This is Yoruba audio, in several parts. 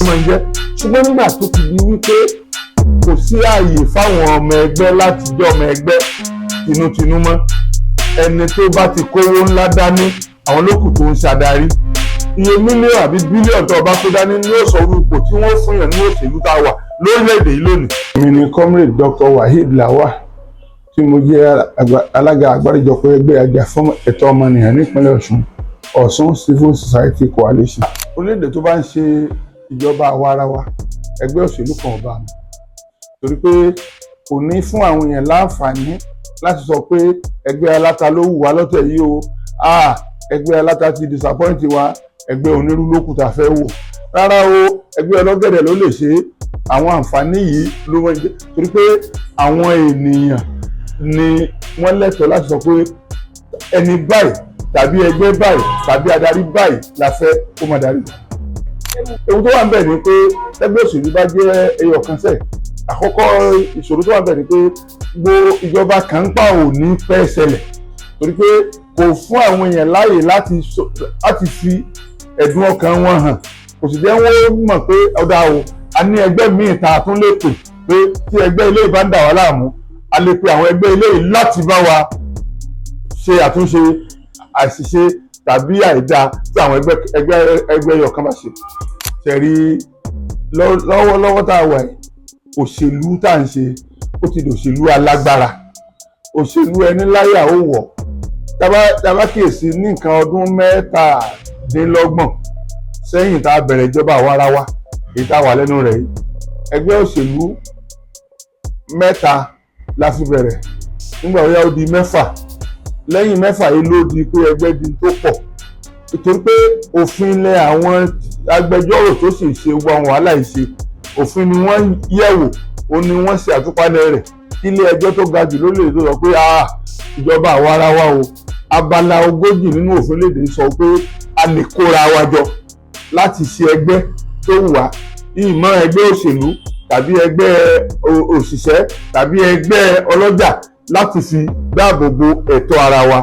máa ń jẹ́. Ṣùgbọ́n nígbà tó ti di wípé kò sí ààyè fáwọn ọmọ ẹgbẹ́ láti jẹ́ ọmọ ẹgbẹ́ tinútinú mọ́, ẹni tó bá ti kówó ńlá dání àwọn lókù tó ń ṣàdarí. Iye mílíọ̀nù àbí bílíọ̀nù tó bá kó dání ní òsò orúkọ tí wọ́n fún yàn ní òṣèlú tá a wà lórílẹ̀‐èdè yìí lónìí. Èmi ni Comrade Dr. Waheed Lawal tí mo jẹ́ alága àgbáríjọpọ̀ ẹgbẹ́ ajàfún ẹ̀tọ́ ọmọnìyàn nípínlẹ̀ Ọ̀ṣun, Ọ̀ṣun Civil Society Coalition. Orílẹ̀-èdè tó bá ń ṣe ìjọba àwarawa ẹgbẹ́ òṣèlú kan ò bá mu, torí pé kò ní fún àwọn èèyàn láǹfààní láti sọ pé ẹgbẹ́ aláta ló wù wá lọ́tẹ̀ yìí o, ẹgbẹ́ aláta ti disappoint wa, ẹgbẹ́ onírú ló kù tá a fẹ́ wò. Rárá o, ẹgbẹ́ ọlọ́gẹ̀dẹ̀ ló lè ṣe àwọn àǹfààní yìí ló wọ́n jẹ́, torí pé àwọn ènìyàn ni wọ́n lẹ́tọ̀ọ́ láti sọ pé ẹni báyìí tàbí ẹgbẹ́ báyìí tàbí adarí báyìí la fẹ́ kó máa darí. Ewu tó wà ń bẹ̀ ni pé ẹgbẹ́ òṣèlú bá jẹ́ ẹyọ kan sẹ́ẹ̀, àkọ́kọ́ ìṣòro tó wà ń bẹ̀ ni pé gbogbo ìjọba kan ń pa ò ní pẹ́ ṣẹlẹ̀, torí pé kò fún àwọn èèyàn láàyè láti fi ẹ̀dùn ọkàn wọn hàn, kò sì jẹ́ wọ́n mọ̀ pé ọ̀dà o a ní ẹgbẹ́ míì tá a tún lè pè pé tí ẹgbẹ́ ilé ìbá ń dà wá láàmú a lè pe àwọn ẹgbẹ́ ilé yìí láti bá wa ṣe àtúnṣe àṣìṣe tàbí àìdáa tí àwọn ẹgbẹ́ ẹyọ kan bá ṣe. Ṣẹ̀rí lọ́wọ́lọ́wọ́ tá a wà yìí, òṣèlú tá à ń ṣe ó ti dòṣèlú alágbára, òṣèlú ẹni láyà ó wọ̀. Tá kíyèsí ní nǹkan ọdún 17 sẹ́yìn tá a bẹ̀rẹ̀ ìjọba àwarawa èyí tá a wà lẹ́nu rẹ̀ yìí, ẹgbẹ́ òṣèlú 3 la fi bẹ̀rẹ̀, nígbà ó yá ó di 6, lẹ́yìn 6 yìí ló di pé ẹgbẹ́ di tó pọ̀, nítorí pé òfin ilẹ̀ àwọn agbẹjọ́rò tó sì ṣe gbogbo àwọn wàhálà ìṣe òfin ni wọ́n yẹ̀wò, ó ní wọ́n ṣe àtúpalẹ̀ rẹ̀ kí ilé ẹjọ́ tó ga jù lórílẹ̀ tó sọ pé ìjọba àwarawa o, abala 40 nínú òfin lédè sọ pé a lè kóra wa jọ láti ṣe ẹgbẹ́ tó wù wá, ìmọ̀ ẹgbẹ́ òṣèlú tàbí ẹgbẹ́ òṣìṣẹ́ tàbí ẹgbẹ́ ọlọ́jà láti fi dáàbò bo ẹ̀tọ́ ara wa.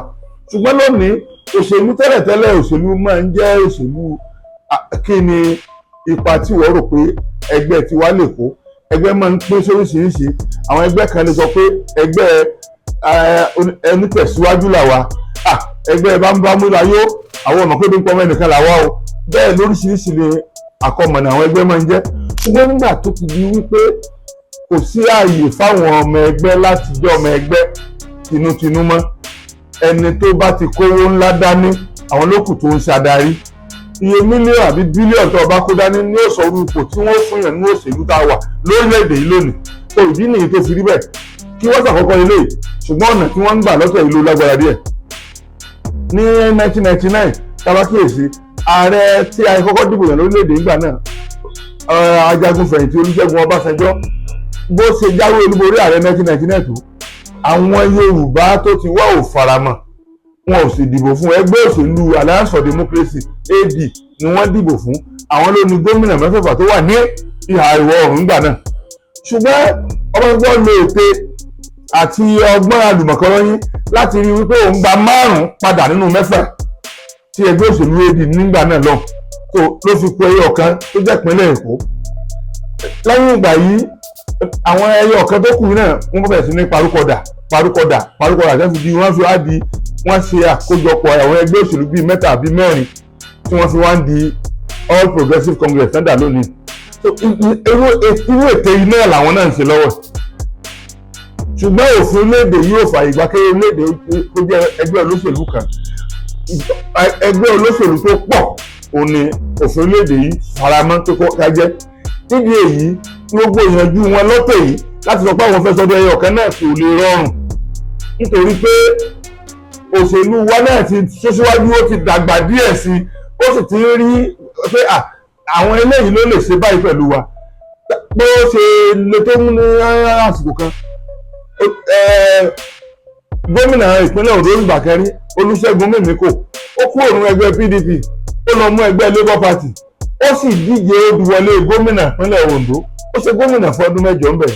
Ṣùgbọ́n lónìí òṣèlú tẹ́lẹ̀tẹ́lẹ̀ òṣèlú máa ń jẹ́ òṣèlú kí ni ipa tí wọ́n rò pé ẹgbẹ́ tiwa lè kó. Ẹgbẹ́ máa ń pín sóríṣiríṣi, àwọn ẹgbẹ́ kan lè sọ pé ẹgbẹ́ onítẹ̀síwájú làwa, ẹgbẹ́ bámúbámú la yó, àwọn ọmọ pé bí ń pọ́ mẹ́nìkan làwa o, bẹ́ẹ̀ lóríṣiríṣi ni àkọmọ̀nà àwọn ẹgbẹ́ máa ń jẹ́. Ṣùgbọ́n nígbà tó ti di wípé kò sí ààyè fáwọn ọmọ ẹgbẹ́ láti jẹ́ ọmọ ẹgbẹ́ tinútinú mọ́, ẹni tó bá ti kówó ńlá dání àwọn lókù tó ń ṣàdarí. Iye mílíọ̀nù àbí bílíọ̀nù tó bá kó dání ní òsò orúkọ tí wọ́n fún yàn ní òṣèlú tá a wà lórílẹ̀‐èdè yìí lónìí. tó ìdí nìyí tó fi rí bẹ́ẹ̀ kí wọ́n ṣàkọ́kọ́ ilé yìí ṣùgbọ́n ọ̀nà tí wọ́n ń gbà lọ́tọ̀ ìlú lágbára díẹ̀. Ní 1999 tabakíyèsí ààrẹ tí a kọ́kọ́ dìbò yàn lórílẹ̀‐èdè nígbà náà ajagun fẹ̀yìntì Olúṣẹ́gun Ọbásanjọ́ bó ṣe jáwé olúborí ààrẹ 1999 tó àwọn Yorùbá tó ti wá ò faramọ́ wọn ò sì dìbò fún ẹgbẹ́ òṣèlú Alliance for Democracy AD ni wọ́n dìbò fún àwọn ló ní gómìnà mẹ́fẹ̀ẹ̀fà tó wà ní ìhà ìwọ̀ oòrùn nígbà náà. Ṣùgbọ́n ọmọgbọ́n lo ète àti ọgbọ́n àlùmọ̀kọ́rọ́yìn láti rí wípé òun gba 5 padà nínú 6 tí ẹgbẹ́ òṣèlú AD nígbà náà lọ tó ló fi pe ẹyọ kan tó jẹ́ ìpínlẹ̀ Èkó. Lẹ́yìn ìgbà yìí àwọn ẹyọ kan tó kù náà wọ́n bẹ̀rẹ̀ sí ní parúkọdà tó fi di wọ́n fi wá di wọ́n ṣe àkójọpọ̀ àwọn ẹgbẹ́ òṣèlú bíi 3 àbí 4 tí wọ́n fi wá ń di All Progressives Congress náà lónìí. Irú ète iná làwọn náà ń ṣe lọ́wọ́. Ṣùgbọ́n òfin orílẹ̀-èdè yóò fààyè gbà kí orílẹ̀-èdè tó jẹ́ ẹgbẹ́ olóṣèlú kan ẹgbẹ́ olóṣèlú tó pọ̀ òun ni òfin orílẹ̀-èdè yìí faramọ́ tó kọ́ kájẹ́. Níbi èyí gbogbo ìyànjú wọn lọ́tẹ̀ yìí láti sọ pé àwọn fẹ́ sọdọ̀ ẹyọ kan náà kò lè rọrùn nítorí pé òṣèlú wa náà ti síwájú ó ti dàgbà díẹ̀ sí ó sì ti rí pé àwọn eléyìí ló lè ṣe báyìí pẹ̀lú wa bó ṣe lè tó mú ní àsìkò kan. Gómìnà ìpínlẹ̀ Ondo ìgbà kẹrin Olúṣẹ́gun Mímíkò ó kúrò nínú ẹgbẹ́ PDP ó lọ mú ẹgbẹ́ Labour Party ó sì díje ó wọlé gómìnà ìpínlẹ̀ Ondo ó ṣe gómìnà fún ọdún 7 ń bẹ̀.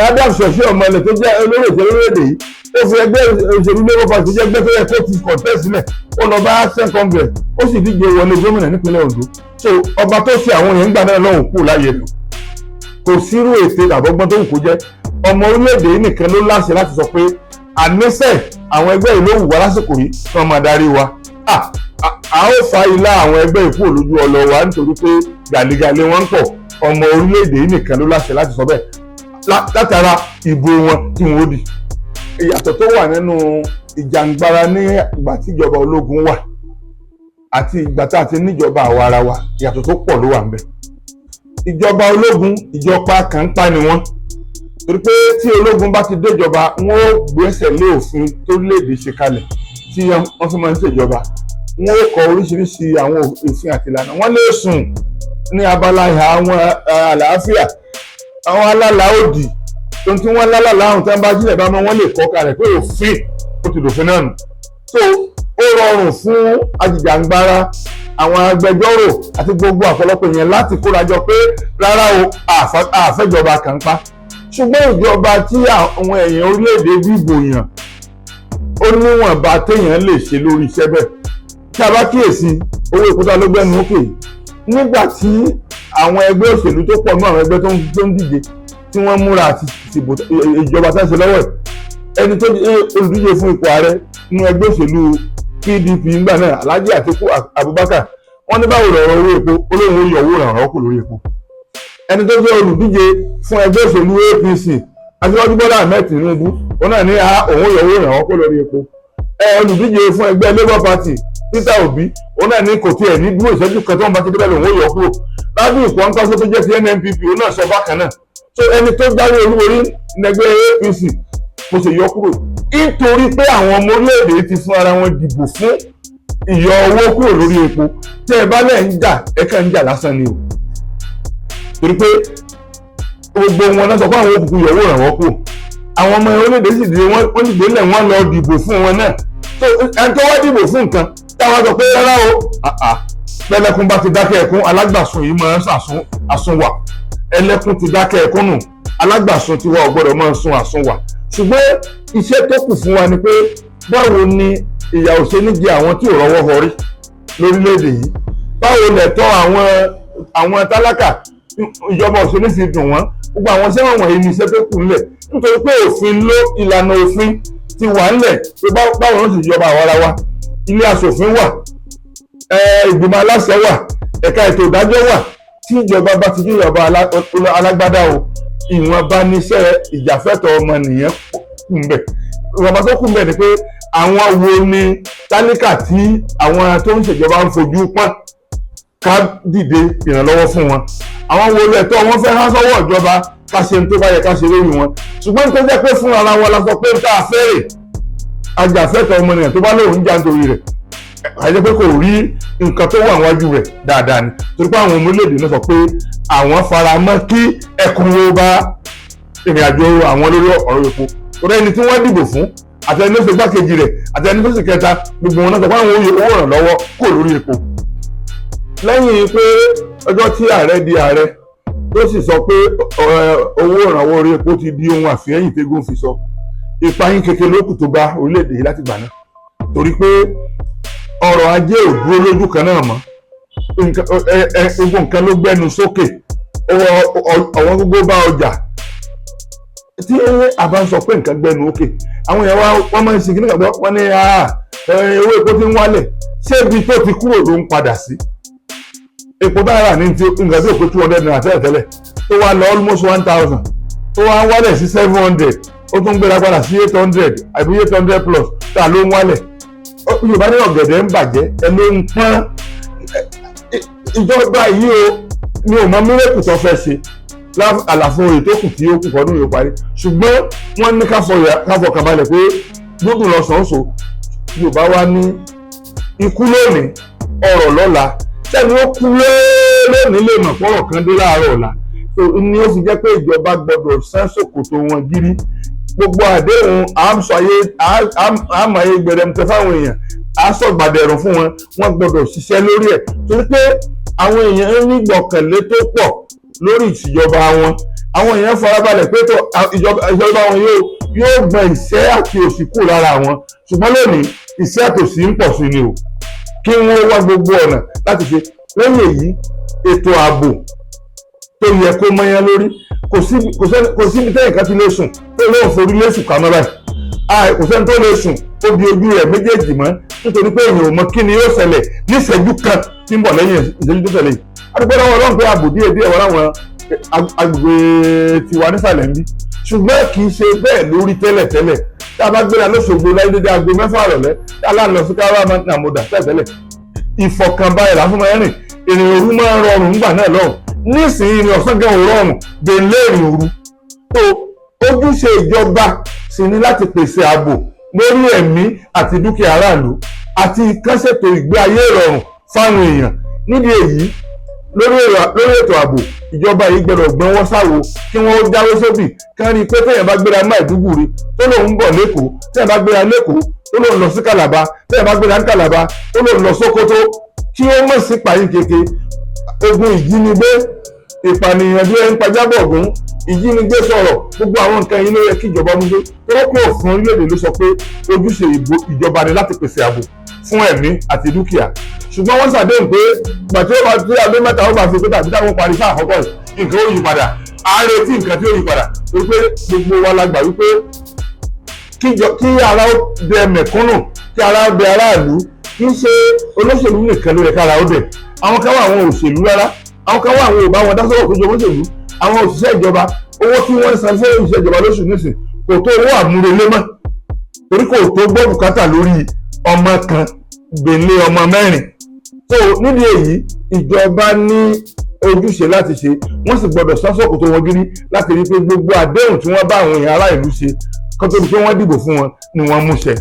Adams ṣọ̀ṣẹ́ ọmọ ilẹ̀ tó jẹ́ olórí òṣèlú lóde yìí ó fi ẹgbẹ́ òṣèlú Labour Party jẹ́ ẹgbẹ́ tó yẹ kó ti contest sílẹ̀ ó lọ bá Senate Congress ó sì díje wọlé gómìnà nípínlẹ̀ Ondo so ọba tó ṣe àwọn èèyàn gbà náà lọ́hùn kú láyé lò kò sírú ète àbọ̀gbọ́n tó wù kó jẹ́ ọmọ orílẹ̀-èdè yìí nìkan ló láṣẹ láti sọ pé àníṣe àwọn ẹgbẹ́ ìlú òwú wa lásìkò yìí kí wọ́n máa darí wa a ó fa ilá àwọn ẹgbẹ́ ìkú olójú ọlọ wa nítorí pé gàlégàlé wọn ń pọ̀ ọmọ orílẹ̀-èdè yìí nìkan ló láṣẹ láti sọ bẹ́ẹ̀ látara ìbò wọn tí wọn ó di. ìyàtọ̀ tó wà nínú ìjàngbara ní ìgbà tí ìjọba ológun wà àti ìgbà tá a ti níjọba àwa ara wa ìyàtọ̀ tó pọ̀ ló wà ńbẹ̀. ìjọba ológun ìjọba kàńpá ni wọ́n torí pé tí ológun bá ti déjọba wọn ó gbẹ́sẹ̀ lé òfin tó léde ṣe kalẹ̀ tí wọ́n fi máa ń ṣèjọba wọn ó kọ oríṣiríṣi àwọn òfin àti ìlànà wọn lè sùn ní abala ìhà àwọn àlàáfíà àwọn alálà òdì tó ń tí wọ́n lálàlá àwọn tí wọ́n bá jílẹ̀ bá mọ́ wọ́n lè kọ́ kalẹ̀ pé òfin ó ti dòfin náà nù so ó rọrùn fún ajìjàngbara àwọn agbẹjọ́rò àti gbogbo àpọ̀lọpọ̀ yẹn láti kórajọ pé rárá o àfẹ́jọba kàńpá ṣùgbọ́n ìjọba tí àwọn èèyàn orílẹ̀-èdè dìbò yàn ó níwọ̀nba téèyàn lè ṣe lórí iṣẹ́ bẹ́ẹ̀ tí a bá kíyèsí owó ìkúta ló gbẹ́nu ókè nígbà tí àwọn ẹgbẹ́ òṣèlú tó pọ̀ mọ́ àwọn ẹgbẹ́ tó ń díje tí wọ́n múra àti ìbò ìjọba sáṣẹ lọ́wọ́ ẹ̀ ẹni tó olùdíje fún ipò ààrẹ nínú ẹgbẹ́ òṣèlú PDP ńgbà náà Alhaji Atiku Abubakar wọ́n ní báwo lọ̀rọ̀ owó epo olóhùn ó yọ owó ìrànwọ́ kù lórí epo ẹni tó jẹ́ olùdíje fún ẹgbẹ́ òṣèlú APC Aṣíwájú Bọ́lá Ahmed Tinubu òun náà ní òun ó yọ owó ìrànwọ́ kù lórí epo olùdíje fún ẹgbẹ́ Labour Party Peter Obi òun náà ní kò tiẹ̀ ní dúró ìṣẹ́jú kan tó ń bá ti débẹ̀ lòun ó yọ kúrò lábẹ́ ìkọ́ńkọ́sọ́ tó jẹ́ ti NNPP òun náà sọ bákan náà so ẹni tó jáwé olúborí nẹgbẹ́ APC kò sì yọ kúrò nítorí pé àwọn ọmọ orílẹ̀-èdè ti fún ara wọn dìbò fún ìyọ owó kúrò lórí epo tí ẹ bá lẹ̀ ń jà ẹ kàn ń jà lásán ni o torí pé gbogbo wọn náà sọ pé àwọn òkùnkùn yọ̀wó ìrànwọ́ kúrò àwọn ọmọ orílẹ̀-èdè sì dìde wọ́n dìde lẹ̀ wọ́n lọ dìbò fún wọn náà so ẹni tó wá dìbò fún nǹkan táwọn sọ pé rárá o pẹlẹkùn bá ti dákẹ́ ẹkún alágbàsùn yìí máa ń àsunwà ẹlẹ́kùn ti dákẹ́ ẹkún nù alágbàsùn tiwa ò gbọ́dọ̀ máa ń sun àsunwà ṣùgbọ́n iṣẹ́ tó kù fún wa ni pé báwo ni ìyà ò ṣe ní jẹ àwọn tí ò rọ́wọ́ họrí lórílẹ̀‐èdè yìí báwo lẹ̀tọ́ àwọn tálákà ìjọba ò ṣe ní fi dùn wọ́n gbogbo àwọn iṣẹ́ wọ̀nyí ni iṣẹ́ tó kù ńlẹ̀ nítorí pé òfin ló ìlànà òfin ti wà ńlẹ̀ pé báwo ló sì jọba àwa ara wa ilé aṣòfin wà ìgbìmọ̀ aláṣẹ wà ẹ̀ka ètò ìdájọ́ wà tí ìjọba bá ti jọba alágbádá o ìwọ̀nba níṣẹ́ ìjàfẹ́tọ̀ọ́ ọmọnìyàn kù ń bẹ̀ ìwọ̀nba tó kù ń bẹ̀ ni pé àwọn wo ni tálíkà tí àwọn tó ń ṣèjọba ń fojú pọ́n ká dìde ìrànlọ́wọ́ fún wọn àwọn wo lẹ́tọ́ wọn fẹ́ há sọ́wọ́ ìjọba ká ṣe tó bá yẹ ká ṣe lórí wọn ṣùgbọ́n tó jẹ́ pé fún ara wọn la sọ pé tá a fẹ́rẹ̀ ajàfẹ́tọ̀ọ́ ọmọnìyàn tó bá lóun jà nítorí rẹ̀ àyẹ́ pé kò rí nǹkan tó wà níwájú rẹ̀ dáadáa ni torí pé àwọn ọmọ orílẹ̀-èdè náà sọ pé àwọn fara mọ́ kí ẹkùnwó bá ìrìn àjò àwọn lórí ọ̀rọ̀ epo torí ẹni tí wọ́n dìbò fún àtẹni tó ṣe gbákejì rẹ̀ àtẹni tó sì kẹta gbogbo wọn náà sọ pé àwọn owó ìrànlọ́wọ́ kò lórí epo. lẹ́yìn pé ọjọ́ tí ààrẹ di ààrẹ tó sì sọ pé owó ìrànwọ́ orí epo ti di ohun àfihẹ́yìn tégún fi sọ ìpayín kékeré lókù tó bá orílẹ̀-èdè yìí láti gbà náà torí pé ọrọ̀ ajé ò dúró lójú kan náà mọ́ gbogbo nǹkan ló gbẹnu sókè ọ̀wọ́n gbogbo bá ọjà tí a bá ń sọ pé nǹkan gbẹnu òkè àwọn èèyàn wọ́n máa ń ṣe kí nígbà wọ́n ní owó epo ti ń wálẹ̀ ṣé ibi tó ti kúrò ló ń padà sí epo dára ní nǹkan tí ò pé 200 naira tẹ́lẹ̀tẹ́lẹ̀ tó wá lọ almost 1000 tó wá ń wálẹ̀ sí 700 ó tún gbéra padà sí 800 àbí 800 plus tá ló ń wálẹ̀ Yorùbá ní ọ̀gẹ̀dẹ̀ ń bàjẹ́ ẹ ló ń pọ́n ìjọba yìí o mi ò mọ mírèkù tó fẹ́ ṣe àlàfo ètò kù tí ó kù fọdún yóò parí ṣùgbọ́n wọ́n ní káfọkàn balẹ̀ pé gbogbo lọ́sàn-án so Yorùbá wá ní ikú lónìí ọ̀rọ̀ lọ́la sẹ́ni ó kú lónìí lè mọ̀ pọ̀rọ̀ kan dé láàárọ̀ ọ̀la ni ó fi jẹ́ pé ìjọba gbọ́dọ̀ sán ṣòkòtò wọn gírí gbogbo àdéhùn àmọ̀ye gbẹ̀rẹ̀mùtẹ́ fáwọn èèyàn àsọ̀gbàdẹ̀rùn fún wọn wọ́n gbọ́dọ̀ ṣiṣẹ́ lórí ẹ̀ torí pé àwọn èèyàn ń ní gbọ̀kànlé tó pọ̀ lórí ìṣèjọba wọn àwọn èèyàn farabalẹ̀ pé tó ìjọba wọn yóò gbọn ìṣẹ́ àti òṣì kù lára wọn, ṣùgbọ́n lónìí ìṣẹ́ àtòṣì ń pọ̀ sí ni o, kí wọ́n wá gbogbo ọ̀nà láti ṣe. lẹ́yìn èyí ètò ààbò tó yẹ kó mọ́yán lórí, kò síbi tẹ́yìn kan ti lè sùn tó lóun forí lé sùn kámọ́ báyìí, kò sẹ́ni tó lè sùn ó di ojú rẹ̀ méjèèjì mọ́ nítorí pé èèyàn ò mọ kí ni yóò ṣẹlẹ̀ ní ìṣẹ́jú kan tí ń bọ̀ lẹ́yìn ìṣẹ́jú tó ṣẹlẹ̀ yìí. adúgbò lọ́wọ́ Ọlọ́run pé ààbò díẹ̀ wọ́n láwọn agbègbè tiwa nísàlẹ̀ ń bí, ṣùgbọ́n kì í ṣe bẹ́ẹ̀ lórí tẹ́lẹ̀ tá a bá gbéra lóṣogbo láyé dédé aago 6 ìrọ̀lẹ́ tá a láǹlọ sí káwá nàmúdà tẹ́lẹ̀ ìfọ̀kànbalẹ̀ lásán máa ń rìn, ìrìn òru máa ń rọrùn nígbà náà lọ́hùn. nísìnyí ìrìn ọ̀sán gan ò rọrùn gbèlé ìrìn òru. tó ojúṣe ìjọba sì ni láti pèsè ààbò lórí ẹ̀mí àti dúkìá aráàlú àti kánṣètò ìgbé ayé ìrọ̀rùn fáwọn èèyàn. nídìí èyí lórí ètò ààbò ìjọba yìí gbọ́dọ̀ gbọ́nwọ́ sáwo kí wọ́n jáwé sóbì kí wọ́n rí i pé téèyàn bá gbéra Maiduguri tó lòun ń bọ̀ lẹ́kọ̀ọ́, téèyàn bá gbéra lẹ́kọ̀ọ́ tó lòun lọ sí Calabar, téèyàn bá gbéra ní Calabar tó lòun lọ Sókótó, kí ó mọ̀ sí pàyín keke. ogun ìjínigbé, ìpànìyàn bí ẹni pajábọ̀ ọ̀gùn, ìjínigbé sọ̀rọ̀, gbogbo àwọn nǹkan yìí ló yẹ kí ìjọba mú dé. tọ́lọ́pọ̀ òfin orílẹ̀-èdè ló sọ pé ojúṣe ìjọba ni láti pèsè ààbò fún ẹ̀mí àti dúkìá, ṣùgbọ́n wọ́n ṣàdéhùn pé ìgbà tí ó bá tí abẹ́ mẹ́ta ó bá fi pé tàbí táwọn parí sáà àkọ́kọ́ nǹkan ó yí padà, à ń retí nǹkan tí ó yí padà, wípé gbogbo wa la gbà wípé kí ara ó bẹ mẹ̀kúnnù, kí ara ó bẹ aráàlú, kì í ṣe olóṣèlú nìkan ló yẹ kára ó bẹ̀. àwọn kan wà àwọn òṣèlú rárá, àwọn kan wà àwọn òbá wọn dásọ̀rọ̀ tó jọ olóṣèlú, àwọn òṣìṣẹ́ ìjọba owó tí wọ́n ń san fún òṣìṣẹ́ ìjọba lóṣù nísìn kò tó owó àmúrelé mọ́, torí kò tó gbọ́ bùkátà lórí ọmọ kan gbèlé ọmọ 4. tó nídìí èyí ìjọba ní ojúṣe láti ṣe, wọ́n sì gbọ́dọ̀ sásọ̀kò tó wọ́n gírí láti rí pé gbogbo àdéhùn tí wọ́n bá àwọn èèyàn ará ìlú ṣe kó tó di pé wọ́n dìbò fún wọn ni wọ́n mú ṣẹ.